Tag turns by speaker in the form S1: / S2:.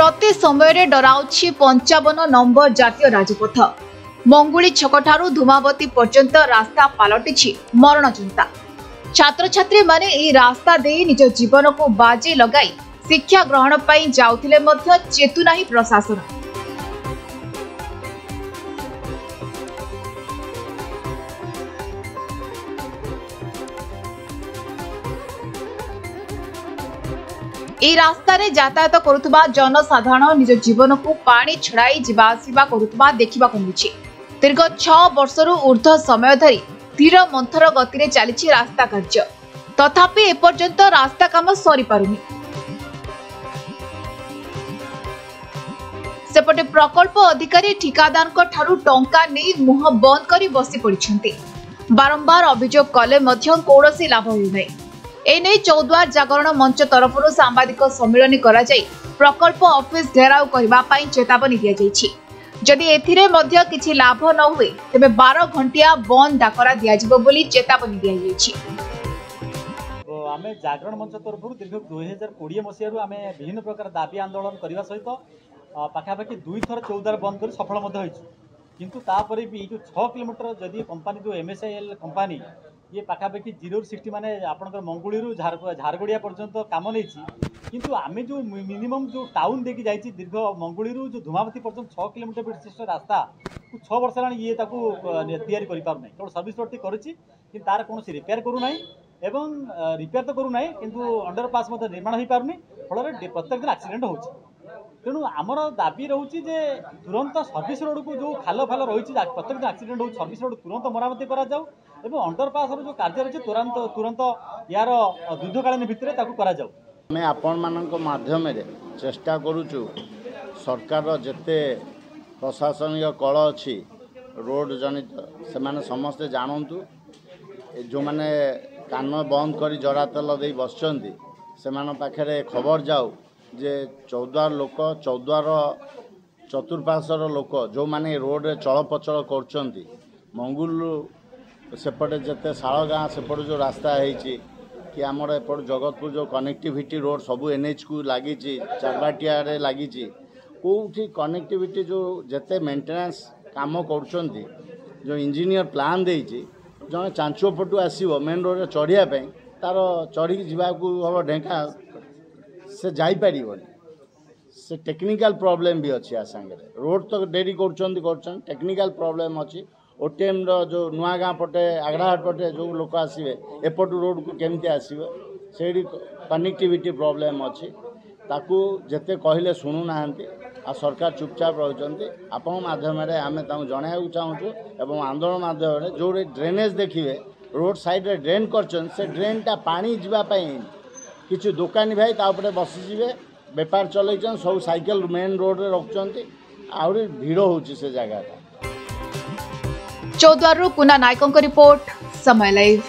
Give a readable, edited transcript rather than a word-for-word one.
S1: प्रति समय डराउछि 55 नंबर जातीय राजपथ। मंगुली छकठारू धूमावती पर्यंत रास्ता पलटिछि मरण चिंता। छात्र छात्री माने ए रास्ता दे निज जीवन को बाजी लगाई शिक्षा ग्रहण पई जाउथिले मध्य चेतुनाही प्रशासन। ए रास्ता रे यातायात करुवा जनसाधारण निज जीवन को पानी छड़ाई जीवासीबा करुवा देखा मिली। दीर्घ 6 वर्षरू ऊर्ध्व समय धरी धीर मंथर गति रे चली रास्ता कार्य, तथापि एपर्यंत रास्ता काम सरी पारुनी। सेपटे प्रकल्प अधिकारी ठिकादार ठारू टंका नहीं मुह बंद कर बसी पड़िछन्ति। बारंबार अभियोग कले मध्य कौनसी लाभ होइनै। एने चौद्वार जागरण मंच तरफ सांबादिक सम्मेलन करा जाई प्रकल्प ऑफिस घेराव करबा पई चेतावनी दिया जायछि। जदि एथिरे मध्य किछि लाभ न हुए तेबे 12 घंटिया बंद डाकरा दिया जिवो बोली चेतावनी दिया जायछि।
S2: आमे जागरण मंच तरफ दीर्घ 2020 मसियारू आमे विभिन्न प्रकार दाबी आंदोलन करबा सहित पाखापाखि 2 थर चौद्वार बंद कर सफल मध्य होइछु। किंतु तापरे भी जो 6 किलोमीटर जदि कंपनी जो MSIL कंपनी ये पाखापाखि 060 माने आपनकर मंगुली झारगड़िया पर्यंत काम नहीं, किंतु आमे जो मिनिमम जो टाउन देखी जाइए दीर्घ मंगुली जो धूमावती पर्यंत 6 किलोमीटर विशिष्ट रास्ता 6 वर्ष हेलानी ये ताकू तैयारी करि पार नै। केवल सर्विस रोड करिछि कि तार कोनोसी रिपेयर करू नै एवं रिपेयर तो करू नै, किंतु अंडरपास मते निर्माण होई पारुनी। फल प्रत्येक दिन एक्सीडेंट होछि। तेणु आमर दाबी रोचे जे तुरंत सर्विस रोड को जो खाल फाल रही प्रत्येक दिन एक्सीडेंट हो सर्विस रोड तुरंत मरामती करा जाऊ एवं अंडरपास जो कार्य रही तुरंत तुरंत यार युद्धकालीन भितर करा जाऊ।
S3: मैं आपण मानक माध्यम चेष्टा करूचु सरकार जेते प्रशासनिक कल अच्छी रोड जनित से माने समस्ते जानतु। जो माने कान बंद कर जरा तेल दे बसचंती से पाखे खबर जाऊ जे 14 लोक 14 चतुर्पार्श्वर लोक जो माने रोड रे चलपचल करचंती। मंगुल सेपटे जेते शाल गाँ सेपट जो रास्ता है कि आमर एपट जगतपुर जो कनेक्टिविटी रोड सबू NH को लगी चारबाटिया लगी कौटी कनेक्टिविटी जो जेते मेंटेनेंस काम करचंती जो इंजीनियर प्लान देइछि जने चांचो पटू आसीबो मेन रोड रे चढ़िया तार चढ़ी जावाकू हम ढेंका से जाई पारिबनी। से टेक्निकल प्रॉब्लम भी अच्छी आ संगे रोड तो डेरी कर टेक्निकल प्रॉब्लम अच्छी। ओटीएम जो नुआ गाँ पटे आगड़ाहाट पटे जो लोक आसवे एपटू रोड को केमती आसवे से कनेक्टिविटी प्रॉब्लम अच्छी। ताकू जेते कहले शुणु ना आ सरकार चुपचाप रही। आपण माध्यम आम जन चाहूँ एवं आंदोलन माध्यम जो ड्रेनेज देखिए रोड साइड रे ड्रेन कर से ड्रेनटा पानी जावाई किसी दुकानी भाई तापर बसीजे बेपार चलैछन सब साइकिल मेन रोड रे रखुचंती आउरी भीड़ होउची से जगह।
S1: चौद्वार कुना नायकों रिपोर्ट समय लाइव।